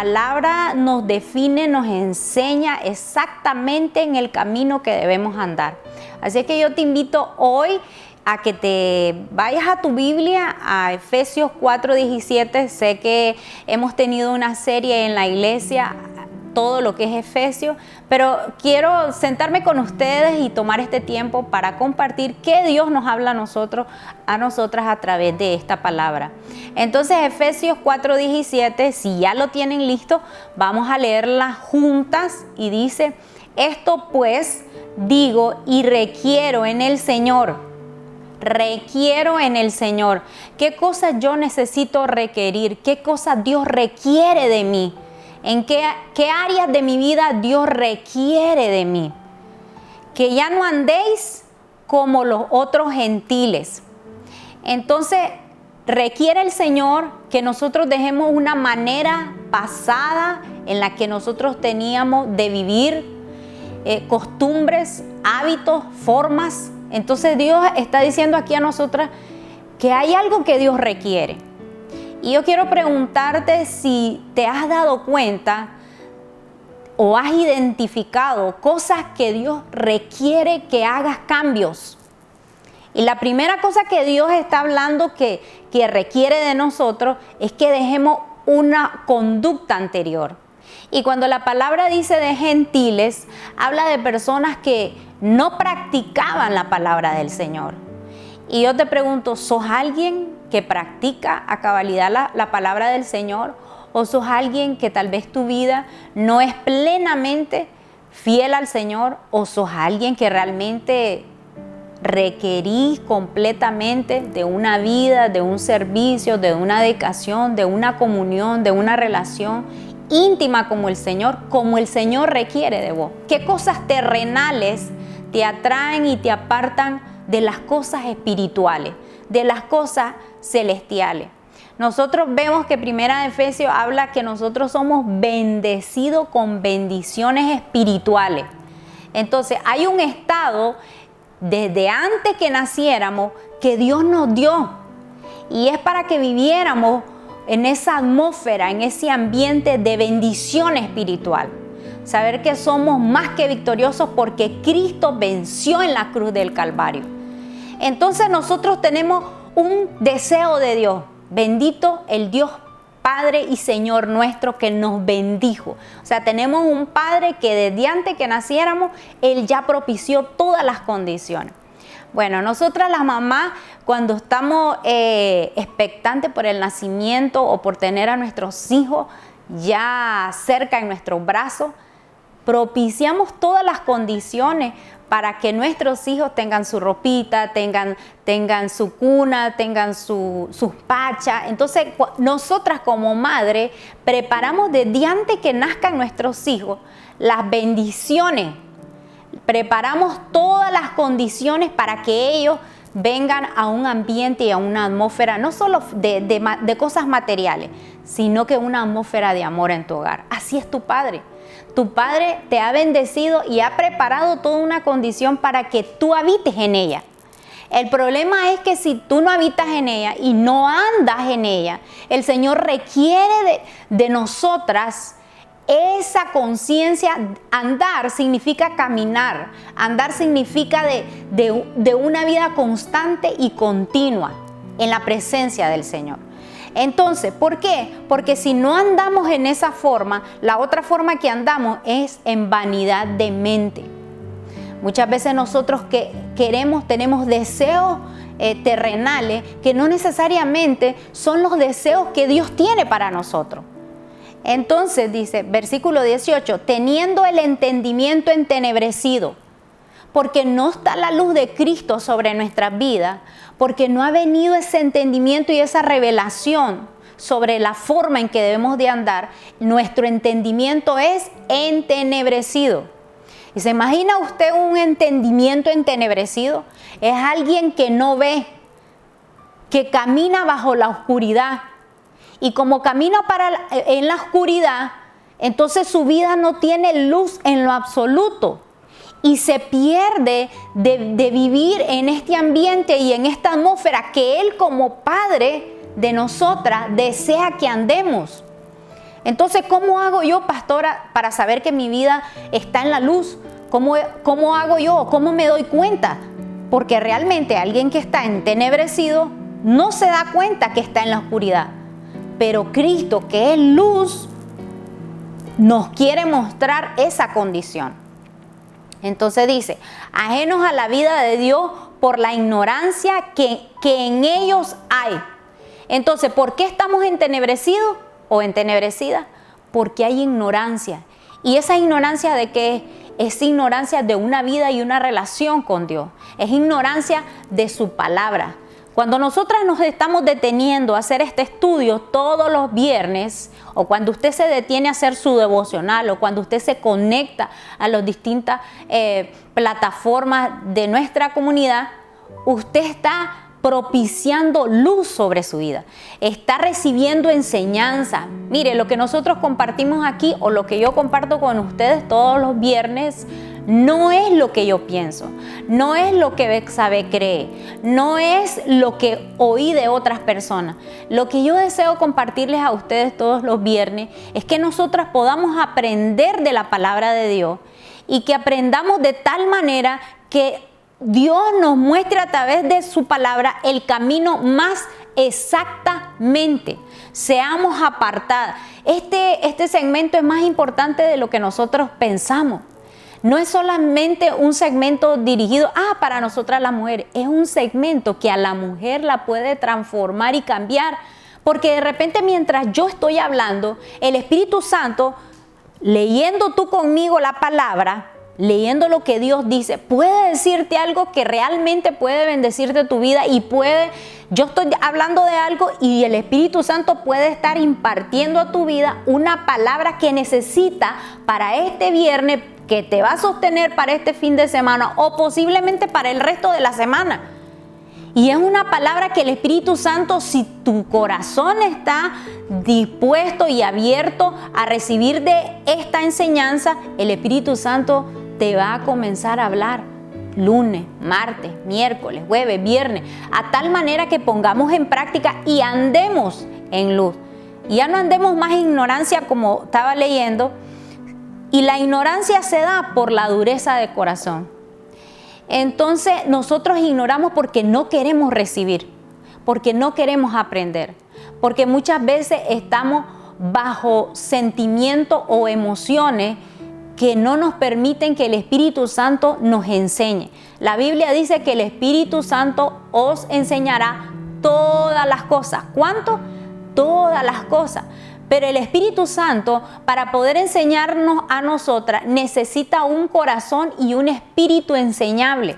palabra nos define, nos enseña exactamente en el camino que debemos andar. Así que yo te invito hoy a que te vayas a tu Biblia, a Efesios 4:17. Sé que hemos tenido una serie en la iglesia, todo lo que es Efesios, pero quiero sentarme con ustedes y tomar este tiempo para compartir qué Dios nos habla a nosotras a través de esta palabra. Entonces, Efesios 4:17, si ya lo tienen listo, vamos a leerla juntas y dice: esto pues digo y requiero en el Señor. Requiero en el Señor. ¿Qué cosas yo necesito requerir? ¿Qué cosas Dios requiere de mí? ¿En qué áreas de mi vida Dios requiere de mí? Que ya no andéis como los otros gentiles. Entonces, requiere el Señor que nosotros dejemos una manera pasada en la que nosotros teníamos de vivir, costumbres, hábitos, formas. Entonces Dios está diciendo aquí a nosotras que hay algo que Dios requiere. Y yo quiero preguntarte si te has dado cuenta o has identificado cosas que Dios requiere que hagas cambios. Y la primera cosa que Dios está hablando que requiere de nosotros es que dejemos una conducta anterior. Y cuando la palabra dice de gentiles, habla de personas que no practicaban la palabra del Señor. Y yo te pregunto, ¿sos alguien que practica a cabalidad la palabra del Señor? ¿O sos alguien que tal vez tu vida no es plenamente fiel al Señor? ¿O sos alguien que realmente requerís completamente de una vida, de un servicio, de una dedicación, de una comunión, de una relación íntima como el Señor requiere de vos? ¿Qué cosas terrenales te atraen y te apartan de las cosas espirituales, de las cosas celestiales? Nosotros vemos que Primera de Efesios habla que nosotros somos bendecidos con bendiciones espirituales. Entonces hay un estado desde antes que naciéramos que Dios nos dio, y es para que viviéramos en esa atmósfera, en ese ambiente de bendición espiritual. Saber que somos más que victoriosos porque Cristo venció en la cruz del Calvario. Entonces nosotros tenemos un deseo de Dios. Bendito el Dios Padre y Señor nuestro que nos bendijo. O sea, tenemos un Padre que desde antes que naciéramos, Él ya propició todas las condiciones. Bueno, nosotras las mamás, cuando estamos expectantes por el nacimiento o por tener a nuestros hijos ya cerca en nuestros brazos, propiciamos todas las condiciones para que nuestros hijos tengan su ropita, tengan su cuna, tengan sus pachas. Entonces, nosotras como madre preparamos desde antes que nazcan nuestros hijos las bendiciones. Preparamos todas las condiciones para que ellos vengan a un ambiente y a una atmósfera, no solo de cosas materiales, sino que una atmósfera de amor en tu hogar. Así es tu Padre. Tu Padre te ha bendecido y ha preparado toda una condición para que tú habites en ella. El problema es que si tú no habitas en ella y no andas en ella, el Señor requiere de nosotras esa conciencia. Andar significa caminar. Andar significa de una vida constante y continua en la presencia del Señor. Entonces, ¿por qué? Porque si no andamos en esa forma, la otra forma que andamos es en vanidad de mente. Muchas veces nosotros tenemos deseos terrenales que no necesariamente son los deseos que Dios tiene para nosotros. Entonces dice, versículo 18, teniendo el entendimiento entenebrecido, porque no está la luz de Cristo sobre nuestras vidas, porque no ha venido ese entendimiento y esa revelación sobre la forma en que debemos de andar, nuestro entendimiento es entenebrecido. ¿Y se imagina usted un entendimiento entenebrecido? Es alguien que no ve, que camina bajo la oscuridad. Y como camina en la oscuridad, entonces su vida no tiene luz en lo absoluto. Y se pierde de vivir en este ambiente y en esta atmósfera que Él como Padre de nosotras desea que andemos. Entonces, ¿cómo hago yo, pastora, para saber que mi vida está en la luz? ¿Cómo hago yo? ¿Cómo me doy cuenta? Porque realmente alguien que está entenebrecido no se da cuenta que está en la oscuridad. Pero Cristo, que es luz, nos quiere mostrar esa condición. Entonces dice, ajenos a la vida de Dios por la ignorancia que en ellos hay. Entonces, ¿por qué estamos entenebrecidos o entenebrecidas? Porque hay ignorancia. ¿Y esa ignorancia de qué? Es ignorancia de una vida y una relación con Dios. Es ignorancia de su palabra. Cuando nosotras nos estamos deteniendo a hacer este estudio todos los viernes, o cuando usted se detiene a hacer su devocional, o cuando usted se conecta a las distintas plataformas de nuestra comunidad, usted está propiciando luz sobre su vida, está recibiendo enseñanza. Mire, lo que nosotros compartimos aquí o lo que yo comparto con ustedes todos los viernes no es lo que yo pienso, no es lo que Bexabe cree, no es lo que oí de otras personas. Lo que yo deseo compartirles a ustedes todos los viernes es que nosotras podamos aprender de la palabra de Dios y que aprendamos de tal manera que Dios nos muestre a través de su palabra el camino más exactamente. Seamos apartadas. Este segmento es más importante de lo que nosotros pensamos. No es solamente un segmento dirigido para nosotras las mujeres. Es un segmento que a la mujer la puede transformar y cambiar. Porque de repente mientras yo estoy hablando, el Espíritu Santo, leyendo tú conmigo la palabra, leyendo lo que Dios dice, puede decirte algo que realmente puede bendecirte tu vida y yo estoy hablando de algo y el Espíritu Santo puede estar impartiendo a tu vida una palabra que necesita para este viernes, que te va a sostener para este fin de semana o posiblemente para el resto de la semana. Y es una palabra que el Espíritu Santo, si tu corazón está dispuesto y abierto a recibir de esta enseñanza, el Espíritu Santo te va a comenzar a hablar lunes, martes, miércoles, jueves, viernes, a tal manera que pongamos en práctica y andemos en luz. Y ya no andemos más en ignorancia como estaba leyendo. Y la ignorancia se da por la dureza de corazón. Entonces nosotros ignoramos porque no queremos recibir, porque no queremos aprender, porque muchas veces estamos bajo sentimientos o emociones que no nos permiten que el Espíritu Santo nos enseñe. La Biblia dice que el Espíritu Santo os enseñará todas las cosas. ¿Cuánto? Todas las cosas. Pero el Espíritu Santo, para poder enseñarnos a nosotras, necesita un corazón y un espíritu enseñable.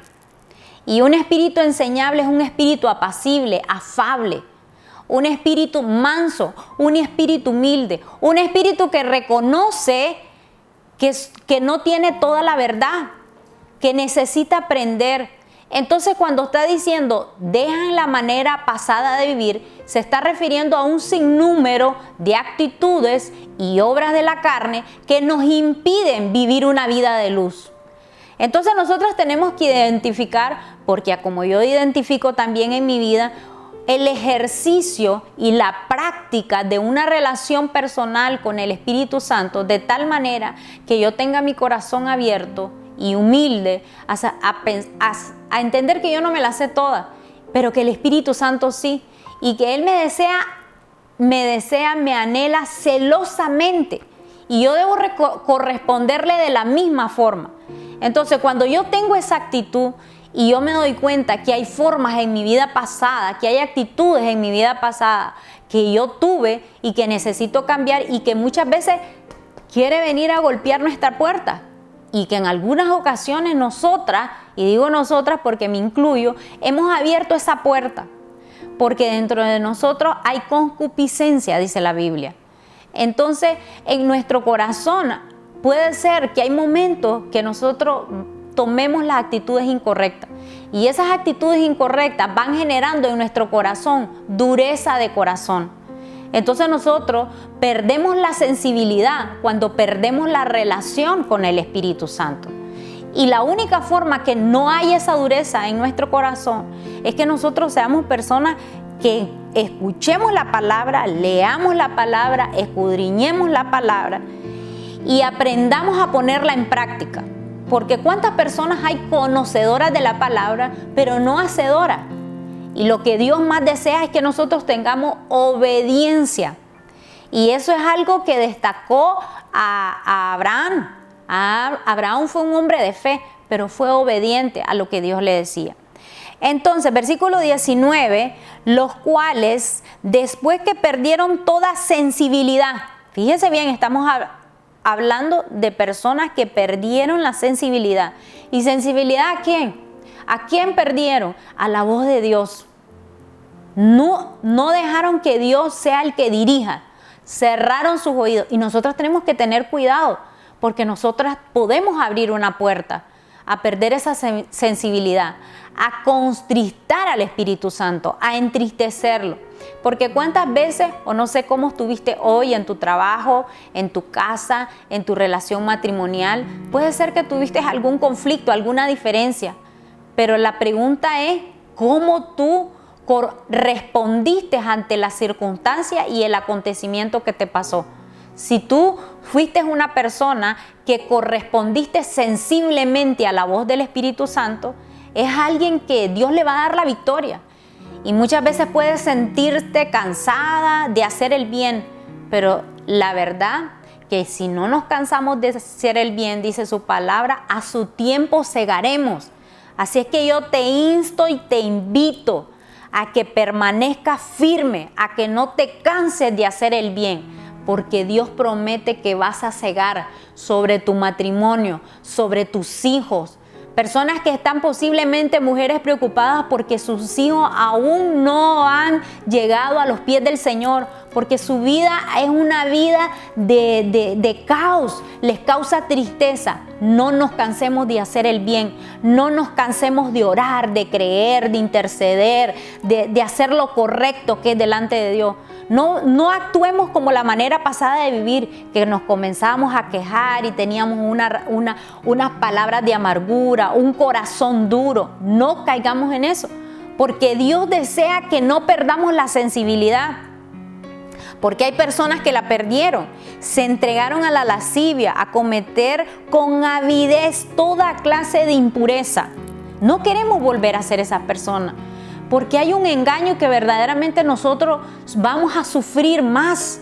Y un espíritu enseñable es un espíritu apacible, afable, un espíritu manso, un espíritu humilde, un espíritu que reconoce que no tiene toda la verdad, que necesita aprender. Entonces, cuando está diciendo dejan la manera pasada de vivir, se está refiriendo a un sinnúmero de actitudes y obras de la carne que nos impiden vivir una vida de luz. Entonces nosotros tenemos que identificar, porque como yo identifico también en mi vida, el ejercicio y la práctica de una relación personal con el Espíritu Santo, de tal manera que yo tenga mi corazón abierto y humilde a entender que yo no me la sé toda, pero que el Espíritu Santo sí, y que Él me anhela celosamente, y yo debo corresponderle de la misma forma. Entonces, cuando yo tengo esa actitud y yo me doy cuenta que hay formas en mi vida pasada, que hay actitudes en mi vida pasada que yo tuve y que necesito cambiar y que muchas veces quiere venir a golpear nuestra puerta, y que en algunas ocasiones nosotras, y digo nosotras porque me incluyo, hemos abierto esa puerta, porque dentro de nosotros hay concupiscencia, dice la Biblia. Entonces, en nuestro corazón puede ser que hay momentos que nosotros tomemos las actitudes incorrectas, y esas actitudes incorrectas van generando en nuestro corazón dureza de corazón. Entonces nosotros perdemos la sensibilidad cuando perdemos la relación con el Espíritu Santo. Y la única forma que no haya esa dureza en nuestro corazón es que nosotros seamos personas que escuchemos la palabra, leamos la palabra, escudriñemos la palabra y aprendamos a ponerla en práctica. Porque ¿cuántas personas hay conocedoras de la palabra, pero no hacedoras? Y lo que Dios más desea es que nosotros tengamos obediencia. Y eso es algo que destacó a Abraham. Abraham fue un hombre de fe, pero fue obediente a lo que Dios le decía. Entonces, versículo 19, los cuales, después que perdieron toda sensibilidad, fíjense bien, estamos hablando de personas que perdieron la sensibilidad. ¿Y sensibilidad a quién? ¿A quién perdieron? A la voz de Dios. No dejaron que Dios sea el que dirija. Cerraron sus oídos. Y nosotros tenemos que tener cuidado, porque nosotras podemos abrir una puerta a perder esa sensibilidad, a contristar al Espíritu Santo, a entristecerlo. Porque cuántas veces, o no sé cómo estuviste hoy en tu trabajo, en tu casa, en tu relación matrimonial, puede ser que tuviste algún conflicto, alguna diferencia, pero la pregunta es, ¿cómo tú respondiste ante la circunstancia y el acontecimiento que te pasó? Si tú fuiste una persona que correspondiste sensiblemente a la voz del Espíritu Santo, es alguien que Dios le va a dar la victoria. Y muchas veces puedes sentirte cansada de hacer el bien, pero la verdad que si no nos cansamos de hacer el bien, dice su palabra, a su tiempo segaremos. Así es que yo te insto y te invito a que permanezcas firme, a que no te canses de hacer el bien, porque Dios promete que vas a segar sobre tu matrimonio, sobre tus hijos. Personas que están posiblemente, mujeres preocupadas porque sus hijos aún no han llegado a los pies del Señor, porque su vida es una vida de caos, les causa tristeza. No nos cansemos de hacer el bien, no nos cansemos de orar, de creer, de interceder, de hacer lo correcto que es delante de Dios. No actuemos como la manera pasada de vivir, que nos comenzamos a quejar y teníamos unas palabras de amargura, un corazón duro. No caigamos en eso, porque Dios desea que no perdamos la sensibilidad. Porque hay personas que la perdieron, se entregaron a la lascivia, a cometer con avidez toda clase de impureza. No queremos volver a ser esas personas, porque hay un engaño que verdaderamente nosotros vamos a sufrir más.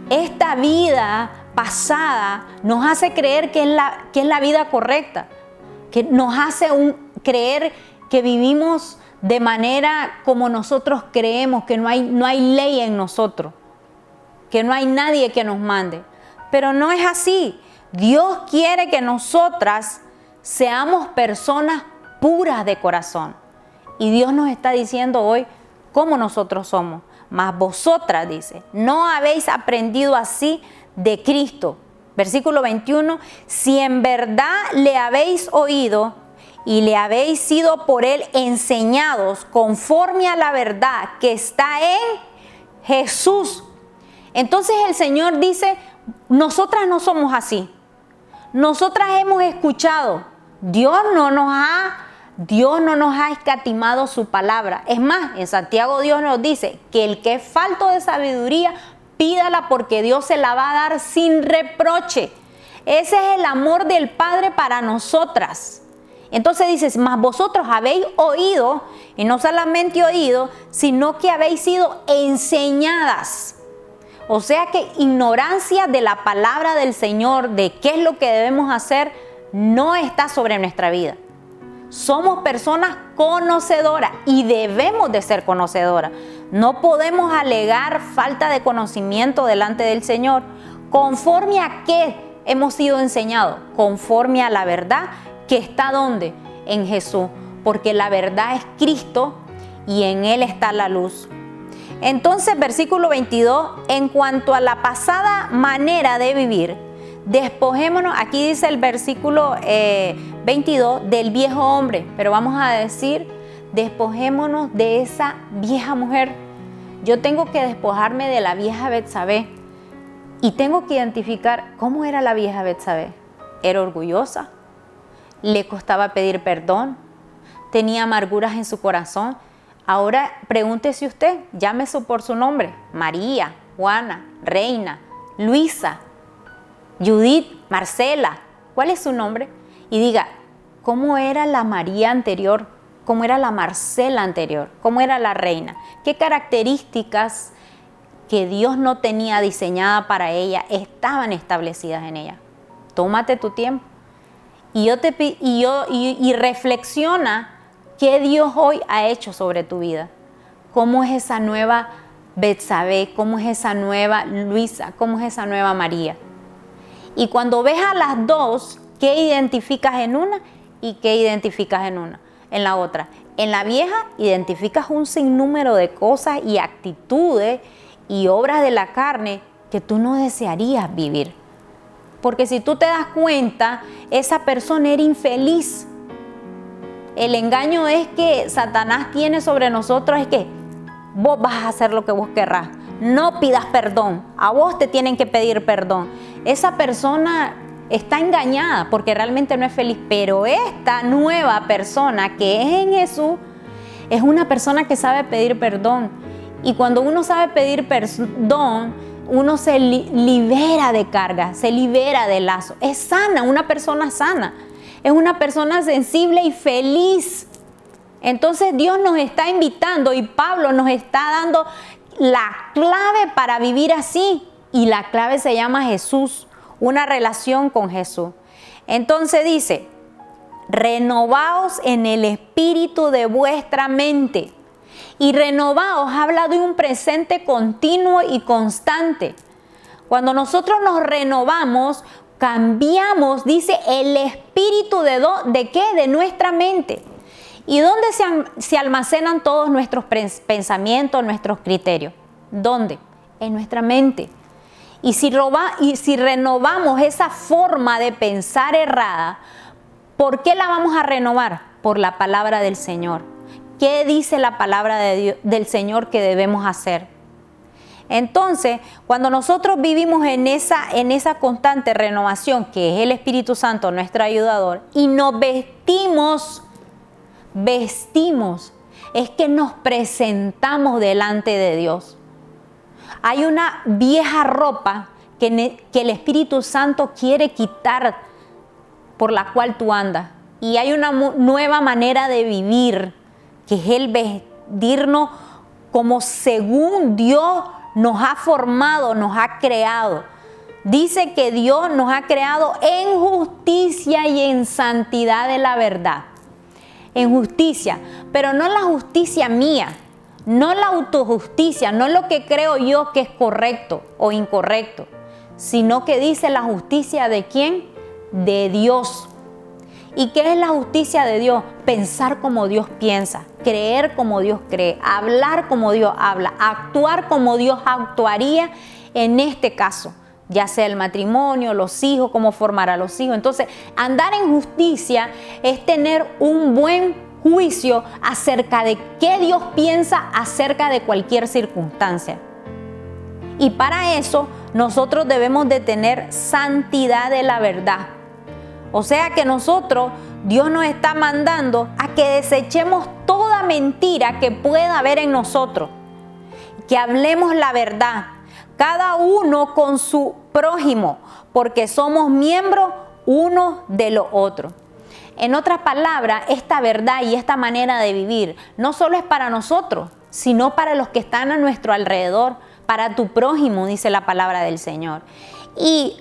Esta vida pasada nos hace creer que es la vida correcta, que nos hace creer que vivimos de manera como nosotros creemos, que no hay ley en nosotros, que no hay nadie que nos mande. Pero no es así. Dios quiere que nosotras seamos personas puras de corazón. Y Dios nos está diciendo hoy cómo nosotros somos. Mas vosotras, dice, no habéis aprendido así de Cristo. Versículo 21, si en verdad le habéis oído y le habéis sido por él enseñados conforme a la verdad que está en Jesús. Entonces el Señor dice, nosotras no somos así. Nosotras hemos escuchado. Dios no nos ha escatimado su palabra. Es más, en Santiago Dios nos dice que el que es falto de sabiduría, pídala porque Dios se la va a dar sin reproche. Ese es el amor del Padre para nosotras. Entonces dices, mas vosotros habéis oído, y no solamente oído, sino que habéis sido enseñadas. O sea que ignorancia de la palabra del Señor, de qué es lo que debemos hacer, no está sobre nuestra vida. Somos personas conocedoras y debemos de ser conocedoras. No podemos alegar falta de conocimiento delante del Señor. ¿Conforme a qué hemos sido enseñados? Conforme a la verdad que está ¿dónde? En Jesús. Porque la verdad es Cristo y en Él está la luz. Entonces, versículo 22, en cuanto a la pasada manera de vivir, despojémonos, aquí dice el versículo 22, del viejo hombre, pero vamos a decir, despojémonos de esa vieja mujer. Yo tengo que despojarme de la vieja Betsabé y tengo que identificar cómo era la vieja Betsabé. Era orgullosa, le costaba pedir perdón, tenía amarguras en su corazón. Ahora pregúntese usted, llámese por su nombre, María, Juana, Reina, Luisa, Judith, Marcela, ¿cuál es su nombre? Y diga, ¿cómo era la María anterior? ¿Cómo era la Marcela anterior? ¿Cómo era la Reina? ¿Qué características que Dios no tenía diseñada para ella estaban establecidas en ella? Tómate tu tiempo y reflexiona qué Dios hoy ha hecho sobre tu vida. ¿Cómo es esa nueva Betsabé? ¿Cómo es esa nueva Luisa? ¿Cómo es esa nueva María? Y cuando ves a las dos, ¿qué identificas en una y qué identificas en la otra? En la vieja identificas un sinnúmero de cosas y actitudes y obras de la carne que tú no desearías vivir. Porque si tú te das cuenta, esa persona era infeliz. El engaño es que Satanás tiene sobre nosotros, es que vos vas a hacer lo que vos querrás. No pidas perdón, a vos te tienen que pedir perdón. Esa persona está engañada porque realmente no es feliz, pero esta nueva persona que es en Jesús es una persona que sabe pedir perdón. Y cuando uno sabe pedir perdón, uno se libera de carga, se libera de lazo. Es sana, una persona sana. Es una persona sensible y feliz. Entonces Dios nos está invitando y Pablo nos está dando la clave para vivir así. Y la clave se llama Jesús, una relación con Jesús. Entonces dice, renovaos en el espíritu de vuestra mente. Y renovaos habla de un presente continuo y constante. Cuando nosotros nos renovamos, cambiamos, dice, el espíritu ¿de qué? De nuestra mente. ¿Y dónde se almacenan todos nuestros pensamientos, nuestros criterios? ¿Dónde? En nuestra mente. Y si renovamos esa forma de pensar errada, ¿por qué la vamos a renovar? Por la palabra del Señor. ¿Qué dice la palabra de Dios, del Señor que debemos hacer? Entonces, cuando nosotros vivimos en esa constante renovación, que es el Espíritu Santo, nuestro ayudador, y nos vestimos, es que nos presentamos delante de Dios. Hay una vieja ropa que el Espíritu Santo quiere quitar, por la cual tú andas. Y hay una nueva manera de vivir, que es el vestirnos como según Dios nos ha formado, nos ha creado. Dice que Dios nos ha creado en justicia y en santidad de la verdad. En justicia, pero no la justicia mía, no la autojusticia, no lo que creo yo que es correcto o incorrecto, sino que dice la justicia ¿de quién? De Dios. ¿Y qué es la justicia de Dios? Pensar como Dios piensa, creer como Dios cree, hablar como Dios habla, actuar como Dios actuaría en este caso, ya sea el matrimonio, los hijos, cómo formar a los hijos. Entonces, andar en justicia es tener un buen juicio acerca de qué Dios piensa acerca de cualquier circunstancia. Y para eso nosotros debemos de tener santidad de la verdad. O sea que Dios nos está mandando a que desechemos toda mentira que pueda haber en nosotros, que hablemos la verdad, cada uno con su prójimo, porque somos miembros uno de los otros. En otras palabras, esta verdad y esta manera de vivir no solo es para nosotros, sino para los que están a nuestro alrededor, para tu prójimo, dice la palabra del Señor. Y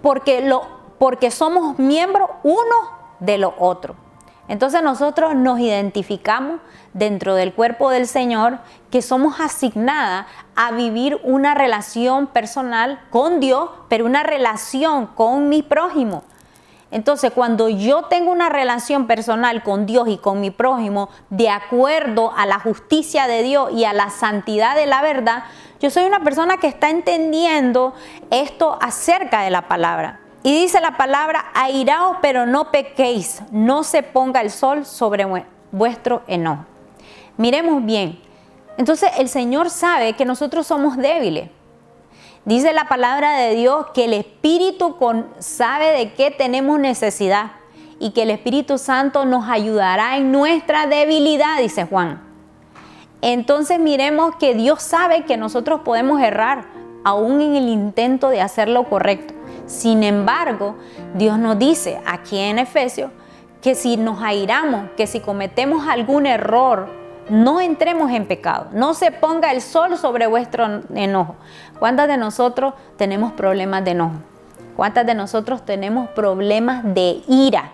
porque somos miembros uno de los otros. Entonces nosotros nos identificamos dentro del cuerpo del Señor, que somos asignadas a vivir una relación personal con Dios, pero una relación con mi prójimo. Entonces, cuando yo tengo una relación personal con Dios y con mi prójimo, de acuerdo a la justicia de Dios y a la santidad de la verdad, yo soy una persona que está entendiendo esto acerca de la palabra. Y dice la palabra, airaos pero no pequéis, no se ponga el sol sobre vuestro enojo. Miremos bien. Entonces el Señor sabe que nosotros somos débiles. Dice la palabra de Dios que el Espíritu sabe de qué tenemos necesidad y que el Espíritu Santo nos ayudará en nuestra debilidad, dice Juan. Entonces miremos que Dios sabe que nosotros podemos errar, aún en el intento de hacer lo correcto. Sin embargo, Dios nos dice aquí en Efesios que si nos airamos, que si cometemos algún error, no entremos en pecado. No se ponga el sol sobre vuestro enojo. ¿Cuántas de nosotros tenemos problemas de enojo? ¿Cuántas de nosotros tenemos problemas de ira?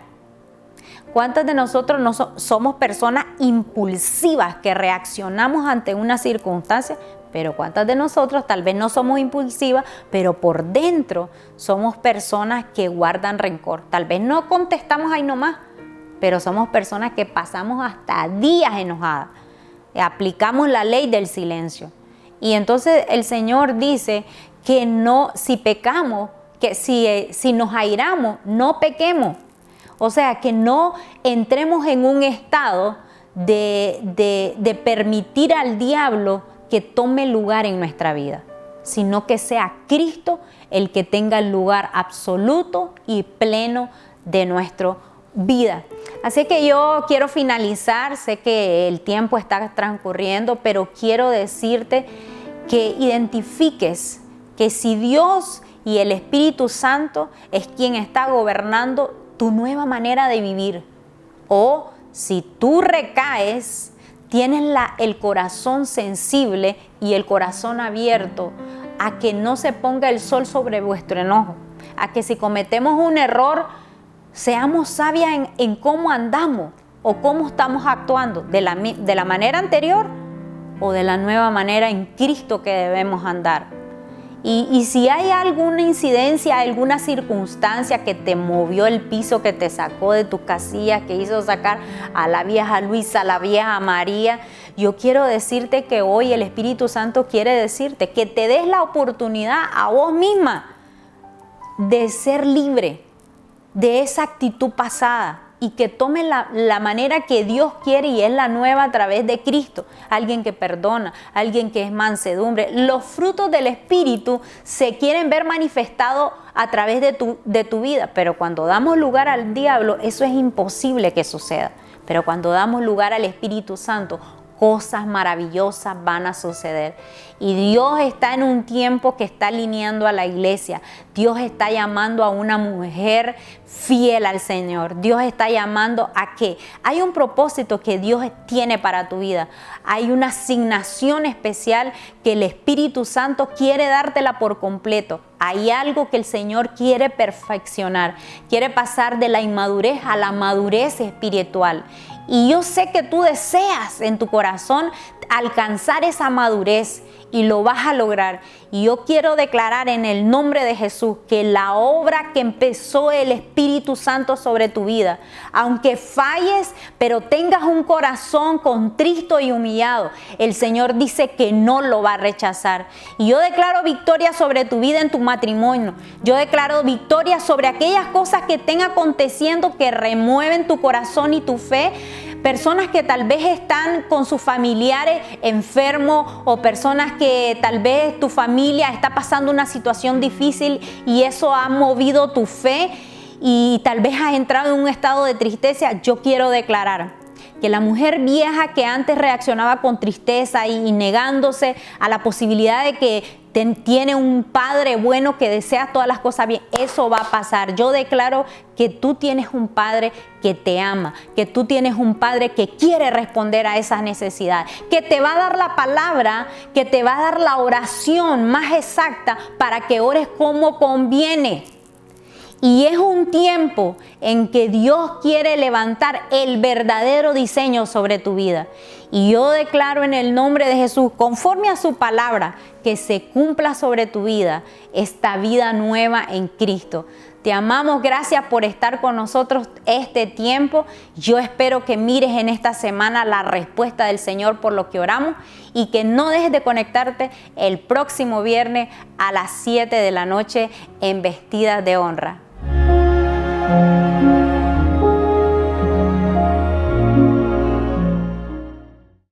¿Cuántas de nosotros no somos personas impulsivas que reaccionamos ante una circunstancia? Pero ¿cuántas de nosotros tal vez no somos impulsivas, pero por dentro somos personas que guardan rencor? Tal vez no contestamos ahí nomás, pero somos personas que pasamos hasta días enojadas. Aplicamos la ley del silencio. Y entonces el Señor dice que no, si pecamos, que si nos airamos, no pequemos. O sea, que no entremos en un estado de permitir al diablo que tome lugar en nuestra vida, sino que sea Cristo el que tenga el lugar absoluto y pleno de nuestra vida. Así que yo quiero finalizar, sé que el tiempo está transcurriendo, pero quiero decirte que identifiques que si Dios y el Espíritu Santo es quien está gobernando tu nueva manera de vivir, o si tú recaes, tienes el corazón sensible y el corazón abierto a que no se ponga el sol sobre vuestro enojo, a que si cometemos un error, seamos sabias en cómo andamos o cómo estamos actuando, de la manera anterior o de la nueva manera en Cristo que debemos andar. Y si hay alguna incidencia, alguna circunstancia que te movió el piso, que te sacó de tus casillas, que hizo sacar a la vieja Luisa, a la vieja María, yo quiero decirte que hoy el Espíritu Santo quiere decirte que te des la oportunidad a vos misma de ser libre de esa actitud pasada y que tomes la manera que Dios quiere, y es la nueva a través de Cristo. Alguien que perdona, alguien que es mansedumbre. Los frutos del Espíritu se quieren ver manifestados a través de tu vida, pero cuando damos lugar al diablo, eso es imposible que suceda. Pero cuando damos lugar al Espíritu Santo, cosas maravillosas van a suceder. Y Dios está en un tiempo que está alineando a la iglesia. Dios está llamando a una mujer fiel al Señor. Dios está llamando a que hay un propósito que Dios tiene para tu vida. Hay una asignación especial que el Espíritu Santo quiere dártela por completo. Hay algo que el Señor quiere perfeccionar. Quiere pasar de la inmadurez a la madurez espiritual. Y yo sé que tú deseas en tu corazón alcanzar esa madurez y lo vas a lograr. Y yo quiero declarar en el nombre de Jesús que la obra que empezó el Espíritu Santo sobre tu vida, aunque falles, pero tengas un corazón contrito y humillado, el Señor dice que no lo va a rechazar. Y yo declaro victoria sobre tu vida en tu matrimonio. Yo declaro victoria sobre aquellas cosas que estén aconteciendo que remueven tu corazón y tu fe. Personas que tal vez están con sus familiares enfermos, o personas que tal vez tu familia está pasando una situación difícil y eso ha movido tu fe y tal vez has entrado en un estado de tristeza. Yo quiero declarar que la mujer vieja que antes reaccionaba con tristeza y negándose a la posibilidad de que tiene un Padre bueno que desea todas las cosas bien, eso va a pasar. Yo declaro que tú tienes un Padre que te ama, que tú tienes un Padre que quiere responder a esas necesidades, que te va a dar la palabra, que te va a dar la oración más exacta para que ores como conviene. Y es un tiempo en que Dios quiere levantar el verdadero diseño sobre tu vida. Y yo declaro en el nombre de Jesús, conforme a su palabra, que se cumpla sobre tu vida esta vida nueva en Cristo. Te amamos, gracias por estar con nosotros este tiempo. Yo espero que mires en esta semana la respuesta del Señor por lo que oramos y que no dejes de conectarte el próximo viernes a las 7 de la noche en Vestidas de Honra.